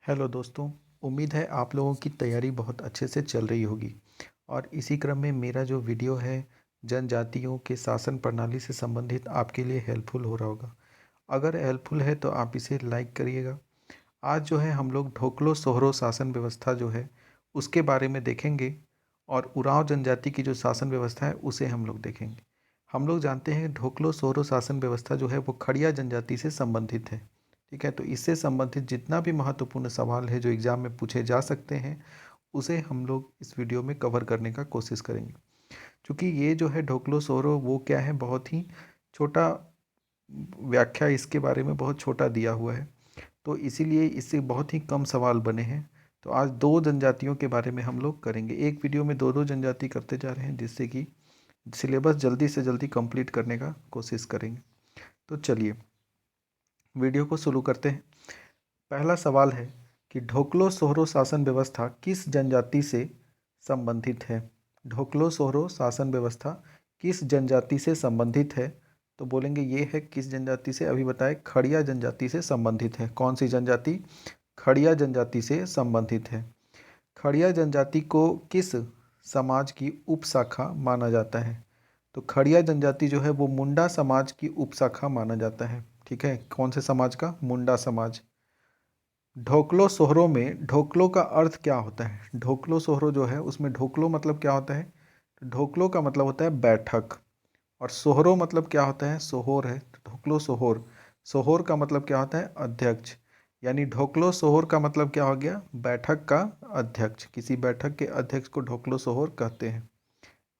Hello दोस्तों। उम्मीद है आप लोगों की तैयारी बहुत अच्छे से चल रही होगी और इसी क्रम में मेरा जो वीडियो है जनजातियों के शासन प्रणाली से संबंधित आपके लिए हेल्पफुल हो रहा होगा। अगर हेल्पफुल है तो आप इसे लाइक करिएगा। आज जो है हम लोग ढोकलो सोहरो शासन व्यवस्था जो है उसके बारे में देखेंगे और उरांव जनजाति की जो शासन व्यवस्था है उसे हम लोग देखेंगे। हम लोग जानते हैं ढोकलो सोहरो शासन व्यवस्था जो है वो खड़िया जनजाति से संबंधित है। ठीक है, तो इससे संबंधित जितना भी महत्वपूर्ण सवाल है जो एग्ज़ाम में पूछे जा सकते हैं उसे हम लोग इस वीडियो में कवर करने का कोशिश करेंगे। क्योंकि ये जो है ढोकलो सोहरो वो क्या है, बहुत ही छोटा व्याख्या इसके बारे में बहुत छोटा दिया हुआ है, तो इसीलिए इससे बहुत ही कम सवाल बने हैं। तो आज दो जनजातियों के बारे में हम लोग करेंगे, एक वीडियो में दो दो जनजाति करते जा रहे हैं जिससे कि सिलेबस जल्दी से जल्दी कंप्लीट करने का कोशिश करेंगे। तो चलिए वीडियो को शुरू करते हैं। पहला सवाल है कि ढोकलो सोहरो शासन व्यवस्था किस जनजाति से संबंधित है। ढोकलो सोहरो शासन व्यवस्था किस जनजाति से संबंधित है, तो बोलेंगे ये है किस जनजाति से, अभी बताए खड़िया जनजाति से संबंधित है। कौन सी जनजाति? खड़िया जनजाति से संबंधित है। खड़िया जनजाति को किस समाज की उपशाखा माना जाता है, तो खड़िया जनजाति जो है वो मुंडा समाज की उपशाखा माना जाता है। ठीक है, कौन से समाज का? मुंडा समाज। ढोकलो सोहरो में ढोकलो का अर्थ क्या होता है? ढोकलो सोहरो जो है उसमें ढोकलो मतलब क्या होता है? तो ढोकलो का मतलब होता है बैठक, और सोहरो मतलब क्या होता है? सोहोर है, तो ढोकलो सोहोर। सोहोर का मतलब क्या होता है? अध्यक्ष। यानी ढोकलो सोहोर का मतलब क्या हो गया? बैठक का अध्यक्ष। किसी बैठक के अध्यक्ष को ढोकलो सोहोर कहते हैं।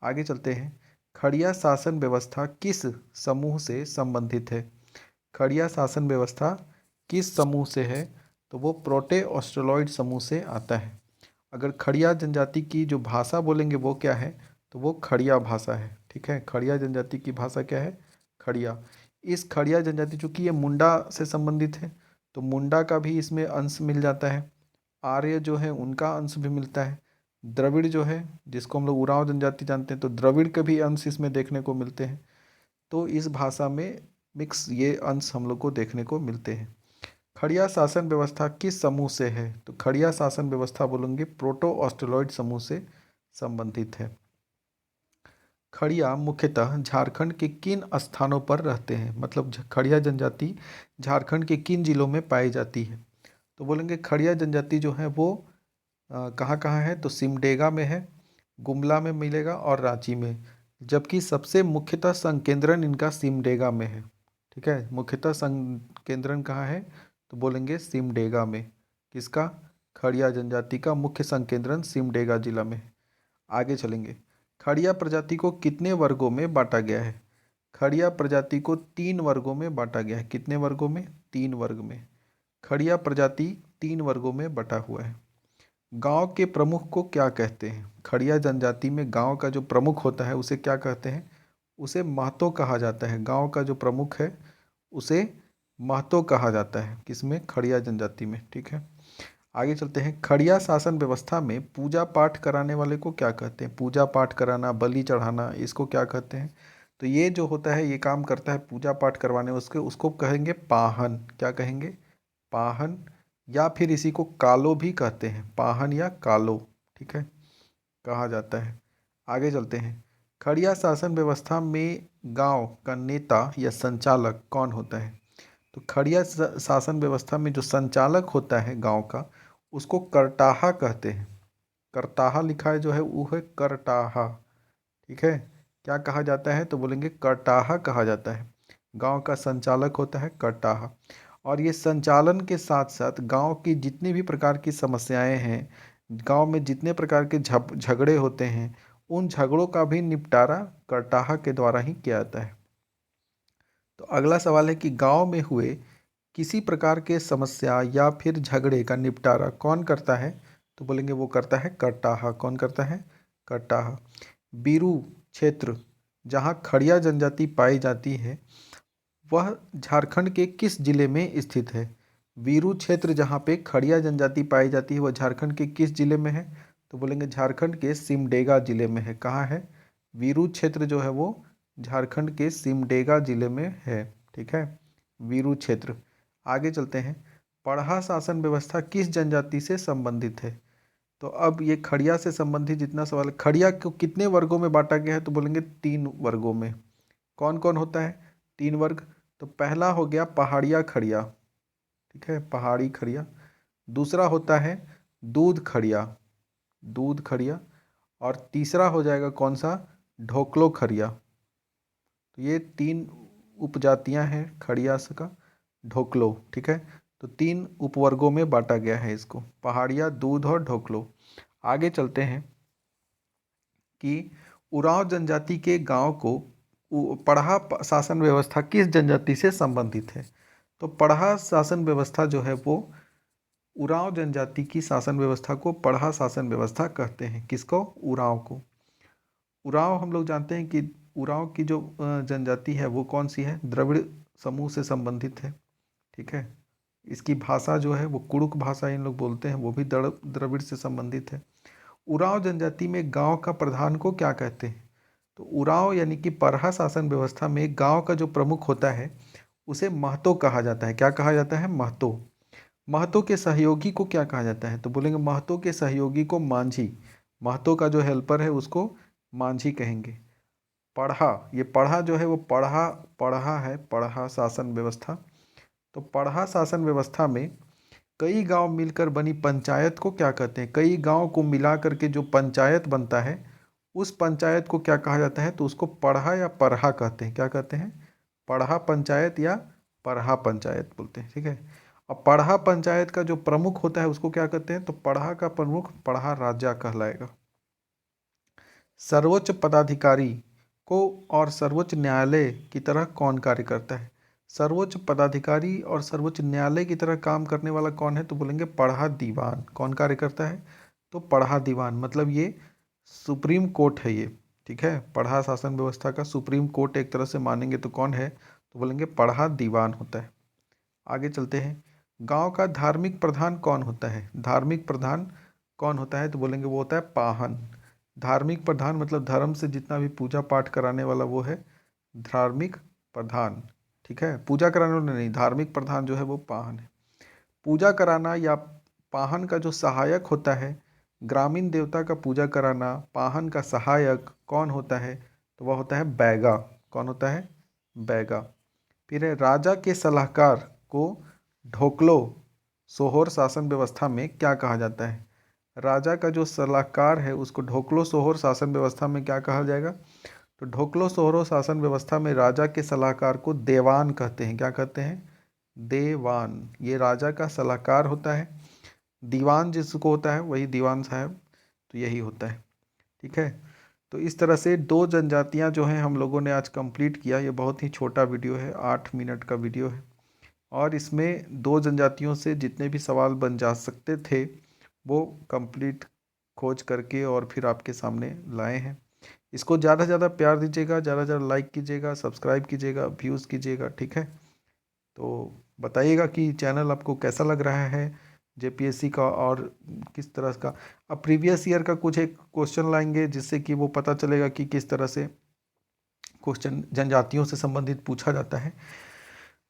आगे चलते हैं। खड़िया शासन व्यवस्था किस समूह से संबंधित है? खड़िया शासन व्यवस्था किस समूह से है, तो वो प्रोटे ऑस्ट्रोलॉइड समूह से आता है। अगर खड़िया जनजाति की जो भाषा बोलेंगे वो क्या है, तो वो खड़िया भाषा है। ठीक है, खड़िया जनजाति की भाषा क्या है? खड़िया। इस खड़िया जनजाति चूँकि ये मुंडा से संबंधित है तो मुंडा का भी इसमें अंश मिल जाता है। आर्य जो है उनका अंश भी मिलता है। द्रविड़ जो है जिसको हम लोग उरांव जनजाति जानते हैं, तो द्रविड़ के भी अंश इसमें देखने को मिलते हैं। तो इस भाषा में मिक्स ये अंश हम लोग को देखने को मिलते हैं। खड़िया शासन व्यवस्था किस समूह से है, तो खड़िया शासन व्यवस्था बोलेंगे प्रोटो ऑस्ट्रोलॉइड समूह से संबंधित है। खड़िया मुख्यतः झारखंड के किन स्थानों पर रहते हैं, मतलब खड़िया जनजाति झारखंड के किन जिलों में पाई जाती है, तो बोलेंगे खड़िया जनजाति जो है वो कहाँ कहाँ है, तो सिमडेगा में है, गुमला में मिलेगा और रांची में। जबकि सबसे मुख्यतः संकेंद्रण इनका सिमडेगा में है। ठीक है, मुख्यतः संकेंद्रण कहाँ है, तो बोलेंगे सिमडेगा में। किसका? खड़िया जनजाति का मुख्य संकेंद्रण सिमडेगा जिला में है। आगे चलेंगे। खड़िया प्रजाति को कितने वर्गों में बांटा गया है? खड़िया प्रजाति को 3 वर्गों में बांटा गया है। कितने वर्गों में? 3 वर्ग में। खड़िया प्रजाति 3 वर्गों में बटा हुआ है। गांव के प्रमुख को क्या कहते हैं? खड़िया जनजाति में गांव का जो प्रमुख होता है उसे क्या कहते हैं? उसे महतो कहा जाता है। गांव का जो प्रमुख है उसे महतो कहा जाता है। किसमें? खड़िया जनजाति में। ठीक है, आगे चलते हैं। खड़िया शासन व्यवस्था में पूजा पाठ कराने वाले को क्या कहते हैं? पूजा पाठ कराना, बलि चढ़ाना, इसको क्या कहते हैं? तो ये जो होता है, ये काम करता है पूजा पाठ करवाने उसको कहेंगे पाहन। क्या कहेंगे? पाहन, या फिर इसी को कालो भी कहते हैं। पाहन या कालो, ठीक है, कहा जाता है। आगे चलते हैं। खड़िया शासन व्यवस्था में गांव का नेता या संचालक कौन होता है? तो खड़िया शासन व्यवस्था में जो संचालक होता है गांव का उसको करटाहा कहते हैं। करताहा लिखा है जो है वो है करटाहा। ठीक है, क्या कहा जाता है, तो बोलेंगे करटाहा कहा जाता है। गांव का संचालक होता है करटाहा। और ये संचालन के साथ साथ गांव की जितनी भी प्रकार की समस्याएं हैं, गांव में जितने प्रकार के झगड़े होते हैं, उन झगड़ों का भी निपटारा करटाहा के द्वारा ही किया जाता है। तो अगला सवाल है कि गांव में हुए किसी प्रकार के समस्या या फिर झगड़े का निपटारा कौन करता है, तो बोलेंगे वो करता है करटाहा। कौन करता है? करटाहा। बीरू क्षेत्र जहाँ खड़िया जनजाति पाई जाती है वह झारखंड के किस जिले में स्थित है? बीरू क्षेत्र जहाँ पे खड़िया जनजाति पाई जाती है वह झारखंड के किस जिले में है, तो बोलेंगे झारखंड के सिमडेगा जिले में है। कहाँ है? बीरू क्षेत्र जो है वो झारखंड के सिमडेगा जिले में है। ठीक है, वीरू क्षेत्र। आगे चलते हैं। पढ़ा शासन व्यवस्था किस जनजाति से संबंधित है? तो अब ये खड़िया से संबंधित जितना सवाल है, खड़िया को कितने वर्गों में बांटा गया है? तो बोलेंगे 3 वर्गों में। कौन कौन होता है 3 वर्ग? तो पहला हो गया पहाड़िया खड़िया, ठीक है, पहाड़ी खड़िया। दूसरा होता है दूध खड़िया, दूध खड़िया। और तीसरा हो जाएगा कौन सा? ढोकलो खड़िया। तो ये 3 उपजातियां हैं खड़ियास का, ढोकलो, ठीक है। तो 3 उपवर्गों में बांटा गया है इसको, पहाड़िया, दूध और ढोकलो। आगे चलते हैं कि उरांव जनजाति के गांव को पढ़ा शासन व्यवस्था किस जनजाति से संबंधित है? तो पढ़ा शासन व्यवस्था जो है वो उरांव जनजाति की शासन व्यवस्था को पढ़ा शासन व्यवस्था कहते हैं। किसको? उरांव को। उरांव हम लोग जानते हैं कि उरांव की जो जनजाति है वो कौन सी है? द्रविड़ समूह से संबंधित है, ठीक है। इसकी भाषा जो है वो कुड़ुक भाषा इन लोग बोलते हैं, वो भी द्रविड़ से संबंधित है। उरांव जनजाति में गांव का प्रधान को क्या कहते हैं? तो उरांव यानी कि पढ़ा शासन व्यवस्था में गांव का जो प्रमुख होता है उसे महतो कहा जाता है। क्या कहा जाता है? महतो। महतो के सहयोगी को क्या कहा जाता है? तो बोलेंगे महतो के सहयोगी को मांझी। महतो का जो हेल्पर है उसको मांझी कहेंगे। पढ़ा, ये पढ़ा जो है वो पढ़ा पढ़ा है, पढ़ा शासन व्यवस्था। तो पढ़ा शासन व्यवस्था में कई गांव मिलकर बनी पंचायत को क्या कहते हैं? कई गांव को मिला करके जो पंचायत बनता है उस पंचायत को क्या कहा जाता है? तो उसको पढ़ा या परहा कहते हैं। क्या कहते हैं? पढ़ा पंचायत या परहा पंचायत बोलते हैं, ठीक है। अब पढ़ा पंचायत का जो प्रमुख होता है उसको क्या कहते हैं? तो पढ़ा का प्रमुख पढ़ा राजा कहलाएगा। सर्वोच्च पदाधिकारी को और सर्वोच्च न्यायालय की तरह कौन कार्य करता है? सर्वोच्च पदाधिकारी और सर्वोच्च न्यायालय की तरह काम करने वाला कौन है? तो बोलेंगे पढ़ा दीवान। कौन कार्य करता है? तो पढ़ा दीवान, मतलब ये सुप्रीम कोर्ट है ये, ठीक है। पढ़ा शासन व्यवस्था का सुप्रीम कोर्ट एक तरह से मानेंगे तो कौन है? तो बोलेंगे पढ़ा दीवान होता है। आगे चलते हैं, गांव का धार्मिक प्रधान कौन होता है? धार्मिक प्रधान कौन होता है? तो बोलेंगे वो होता है पाहन। धार्मिक प्रधान मतलब धर्म से जितना भी पूजा पाठ कराने वाला वो है धार्मिक प्रधान, ठीक है। पूजा कराने वाला नहीं, धार्मिक प्रधान जो है वो पाहन है। पूजा कराना या पाहन का जो सहायक होता है, ग्रामीण देवता का पूजा कराना, पाहन का सहायक कौन होता है? तो वह होता है बैगा। कौन होता है? बैगा। फिर है राजा के सलाहकार को ढोकलो सोहोर शासन व्यवस्था में क्या कहा जाता है? राजा का जो सलाहकार है उसको ढोकलो सोहोर शासन व्यवस्था में क्या कहा जाएगा? तो ढोकलो सोहोर शासन व्यवस्था में राजा के सलाहकार को देवान कहते हैं। क्या कहते हैं? देवान। ये राजा का सलाहकार होता है। दीवान जिसको होता है वही दीवान साहब, तो यही होता है, ठीक है। तो इस तरह से 2 जनजातियां जो हैं हम लोगों ने आज कंप्लीट किया। ये बहुत ही छोटा वीडियो है, 8 मिनट का वीडियो है। और इसमें 2 जनजातियों से जितने भी सवाल बन जा सकते थे वो कंप्लीट खोज करके और फिर आपके सामने लाए हैं। इसको ज़्यादा से ज़्यादा प्यार दीजिएगा, ज़्यादा से ज़्यादा लाइक कीजिएगा, सब्सक्राइब कीजिएगा, व्यूज़ कीजिएगा, ठीक है। तो बताइएगा कि चैनल आपको कैसा लग रहा है जेपीएससी का, और किस तरह का। अब प्रीवियस ईयर का कुछ एक क्वेश्चन लाएंगे जिससे कि वो पता चलेगा कि किस तरह से क्वेश्चन जनजातियों से संबंधित पूछा जाता है।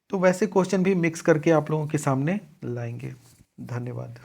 तो वैसे क्वेश्चन भी मिक्स करके आप लोगों के सामने लाएंगे। धन्यवाद।